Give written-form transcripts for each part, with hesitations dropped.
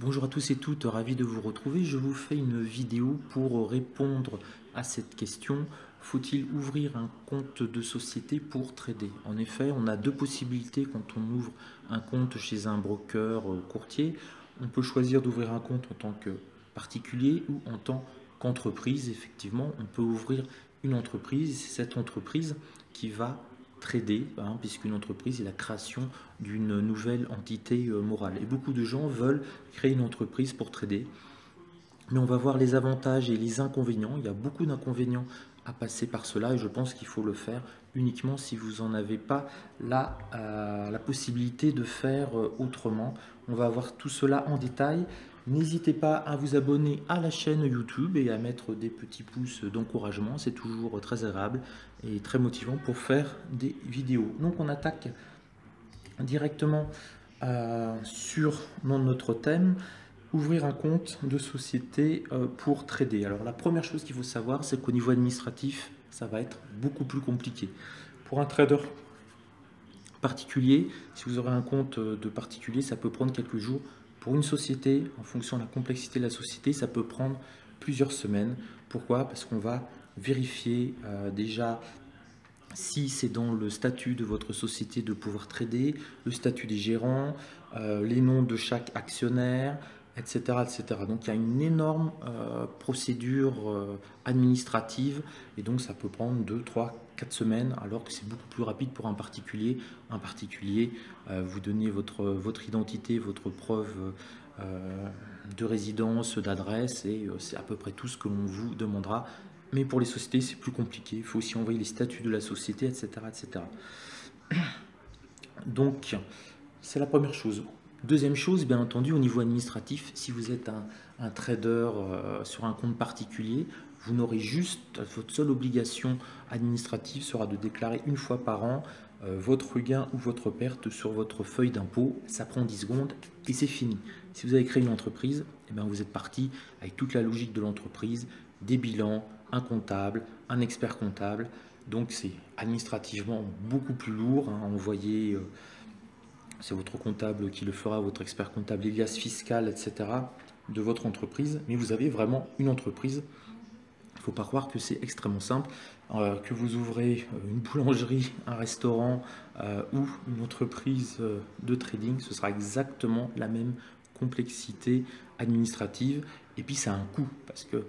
Bonjour à tous et toutes, ravi de vous retrouver. Je vous fais une vidéo pour répondre à cette question. Faut-il ouvrir un compte de société pour trader? En effet, on a deux possibilités quand on ouvre un compte chez un broker courtier. On peut choisir d'ouvrir un compte en tant que particulier ou en tant qu'entreprise. Effectivement, on peut ouvrir une entreprise. C'est cette entreprise qui va trader, puisqu'une entreprise est la création d'une nouvelle entité morale. Et beaucoup de gens veulent créer une entreprise pour trader. Mais on va voir les avantages et les inconvénients. Il y a beaucoup d'inconvénients à passer par cela et je pense qu'il faut le faire uniquement si vous n'en avez pas la possibilité de faire autrement. On va voir tout cela en détail. N'hésitez pas à vous abonner à la chaîne YouTube et à mettre des petits pouces d'encouragement. C'est toujours très agréable et très motivant pour faire des vidéos. Donc on attaque directement sur notre thème. Ouvrir un compte de société pour trader. Alors la première chose qu'il faut savoir, c'est qu'au niveau administratif, ça va être beaucoup plus compliqué. Pour un trader particulier, si vous aurez un compte de particulier, ça peut prendre quelques jours. Pour une société, en fonction de la complexité de la société, ça peut prendre plusieurs semaines. Pourquoi? Parce qu'on va vérifier déjà si c'est dans le statut de votre société de pouvoir trader, le statut des gérants, les noms de chaque actionnaire, etc., etc. Donc il y a une énorme procédure administrative et donc ça peut prendre 2, 3, 4 semaines alors que c'est beaucoup plus rapide pour un particulier. Un particulier, vous donnez votre identité, votre preuve de résidence, d'adresse et c'est à peu près tout ce que l'on vous demandera. Mais pour les sociétés, c'est plus compliqué. Il faut aussi envoyer les statuts de la société, etc., etc. Donc, c'est la première chose. Deuxième chose, bien entendu, au niveau administratif, si vous êtes un trader sur un compte particulier, vous n'aurez juste, votre seule obligation administrative sera de déclarer une fois par an votre gain ou votre perte sur votre feuille d'impôt. Ça prend 10 secondes et c'est fini. Si vous avez créé une entreprise, eh bien vous êtes parti avec toute la logique de l'entreprise, des bilans, un comptable, un expert comptable. Donc c'est administrativement beaucoup plus lourd. Envoyer, c'est votre comptable qui le fera, votre expert comptable, l'alias fiscal, etc. de votre entreprise. Mais vous avez vraiment une entreprise. Il ne faut pas croire que c'est extrêmement simple. Que vous ouvrez une boulangerie, un restaurant ou une entreprise de trading, ce sera exactement la même complexité administrative. Et puis ça a un coût parce que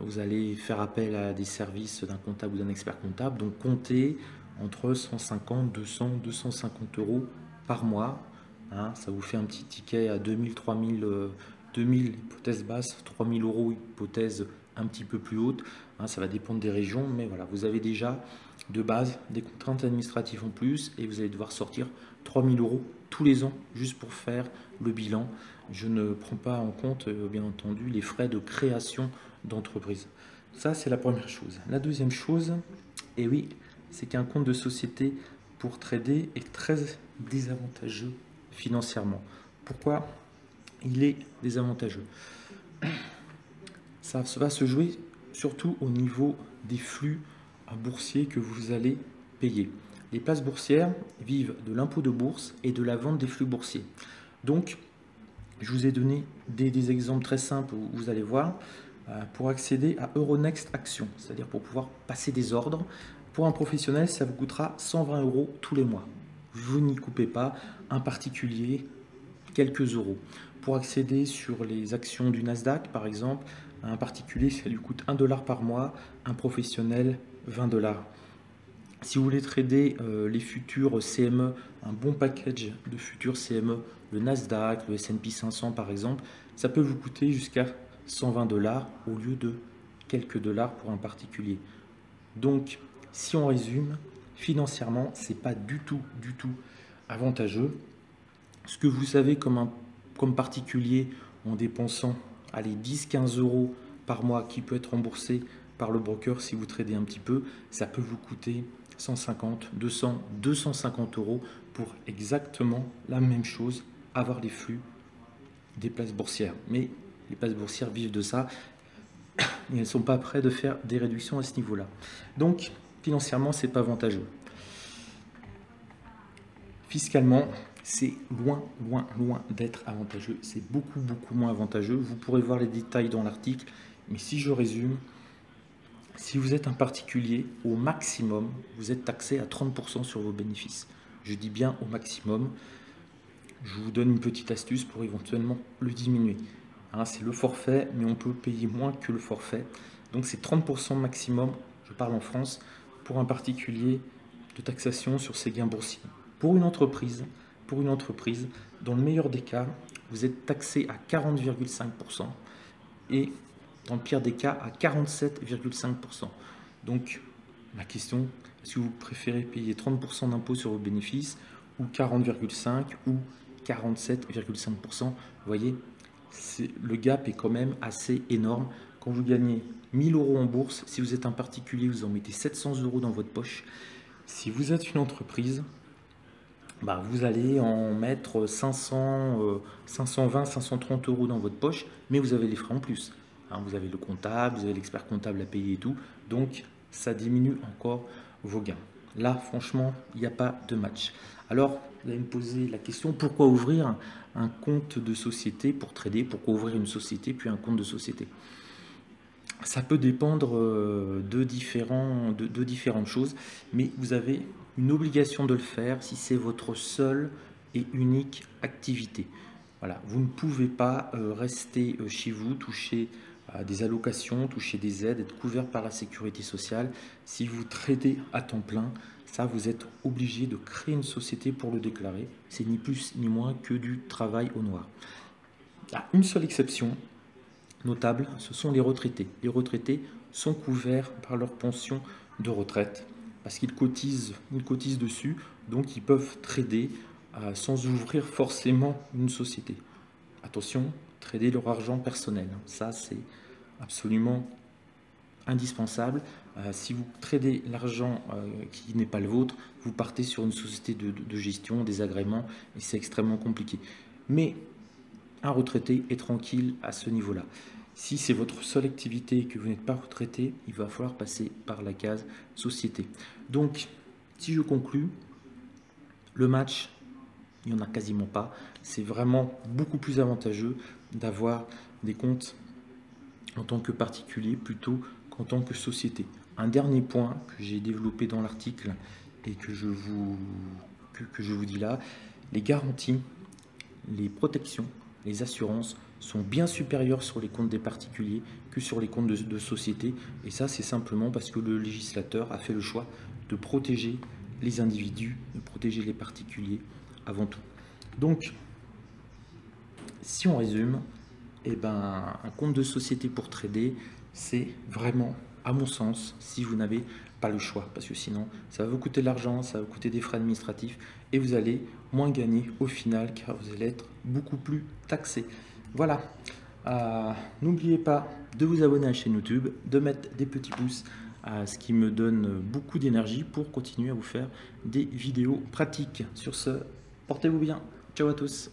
vous allez faire appel à des services d'un comptable ou d'un expert comptable. Donc comptez entre 150, 200, 250 euros par mois. Ça vous fait un petit ticket à 2000, 3000, 2000 hypothèse basse, 3000 euros hypothèse un petit peu plus haute. Ça va dépendre des régions, mais voilà, vous avez déjà de base des contraintes administratives en plus et vous allez devoir sortir 3000 euros tous les ans juste pour faire le bilan. Je ne prends pas en compte, bien entendu, les frais de création d'entreprise. Ça, c'est la première chose. La deuxième chose, et oui, c'est qu'un compte de société pour trader est très désavantageux financièrement. Pourquoi il est désavantageux? Ça va se jouer surtout au niveau des flux boursiers que vous allez payer. Les places boursières vivent de l'impôt de bourse et de la vente des flux boursiers. Donc, je vous ai donné des exemples très simples où vous allez voir. Pour accéder à Euronext Action, c'est-à-dire pour pouvoir passer des ordres, pour un professionnel, ça vous coûtera 120 euros tous les mois. Vous n'y coupez pas, un particulier, quelques euros. Pour accéder sur les actions du Nasdaq, par exemple, un particulier, ça lui coûte 1 dollar par mois, un professionnel, 20 dollars. Si vous voulez trader les futurs CME, un bon package de futurs CME, le Nasdaq, le S&P 500 par exemple, ça peut vous coûter jusqu'à 120 dollars au lieu de quelques dollars pour un particulier. Donc, si on résume, financièrement, ce n'est pas du tout avantageux. Ce que vous savez comme particulier en dépensant 10-15 euros par mois qui peut être remboursé par le broker si vous tradez un petit peu, ça peut vous coûter 150, 200, 250 euros pour exactement la même chose, avoir les flux des places boursières. Mais les places boursières vivent de ça et elles ne sont pas prêtes de faire des réductions à ce niveau-là. Donc, financièrement, ce n'est pas avantageux. Fiscalement, c'est loin, loin, loin d'être avantageux. C'est beaucoup, beaucoup moins avantageux. Vous pourrez voir les détails dans l'article, mais si je résume, si vous êtes un particulier, au maximum, vous êtes taxé à 30% sur vos bénéfices. Je dis bien au maximum. Je vous donne une petite astuce pour éventuellement le diminuer. Hein, c'est le forfait, mais on peut payer moins que le forfait. Donc c'est 30% maximum, je parle en France, pour un particulier de taxation sur ses gains boursiers. Pour une entreprise, dans le meilleur des cas, vous êtes taxé à 40,5% et dans le pire des cas à 47,5%. Donc la question, est-ce que vous préférez payer 30% d'impôt sur vos bénéfices ou 40,5% ou 47,5%? Vous voyez, le gap est quand même assez énorme. Quand vous gagnez 1000 euros en bourse, si vous êtes un particulier, vous en mettez 700 euros dans votre poche. Si vous êtes une entreprise, vous allez en mettre 520, 530 euros dans votre poche, mais vous avez les frais en plus. Hein, vous avez le comptable, vous avez l'expert comptable à payer et tout. Donc, ça diminue encore vos gains. Là, franchement, il n'y a pas de match. Alors, vous allez me poser la question, pourquoi ouvrir un compte de société pour trader? Pourquoi ouvrir une société puis un compte de société? Ça peut dépendre de différentes choses, mais vous avez une obligation de le faire si c'est votre seule et unique activité. Voilà, vous ne pouvez pas rester chez vous, toucher à des allocations, toucher des aides, être couvert par la sécurité sociale. Si vous tradez à temps plein, ça, vous êtes obligé de créer une société pour le déclarer. C'est ni plus ni moins que du travail au noir. Il y a une seule exception notable, ce sont les retraités. Les retraités sont couverts par leur pension de retraite parce qu'ils cotisent dessus, donc ils peuvent trader sans ouvrir forcément une société. Attention, trader leur argent personnel, ça c'est absolument indispensable. Si vous tradez l'argent qui n'est pas le vôtre, vous partez sur une société de gestion, des agréments, et c'est extrêmement compliqué. Mais un retraité est tranquille à ce niveau-là. Si c'est votre seule activité et que vous n'êtes pas retraité, il va falloir passer par la case société. Donc, si je conclus, le match, il n'y en a quasiment pas. C'est vraiment beaucoup plus avantageux d'avoir des comptes en tant que particulier plutôt qu'en tant que société. Un dernier point que j'ai développé dans l'article et que je vous dis là, les garanties, les protections, les assurances sont bien supérieures sur les comptes des particuliers que sur les comptes de société. Et ça, c'est simplement parce que le législateur a fait le choix de protéger les individus, de protéger les particuliers avant tout. Donc, si on résume, un compte de société pour trader, c'est vraiment, à mon sens, si vous n'avez pas le choix, parce que sinon, ça va vous coûter de l'argent, ça va vous coûter des frais administratifs, et vous allez moins gagner au final, car vous allez être beaucoup plus taxé. Voilà. N'oubliez pas de vous abonner à la chaîne YouTube, de mettre des petits pouces, ce qui me donne beaucoup d'énergie pour continuer à vous faire des vidéos pratiques. Sur ce, portez-vous bien. Ciao à tous.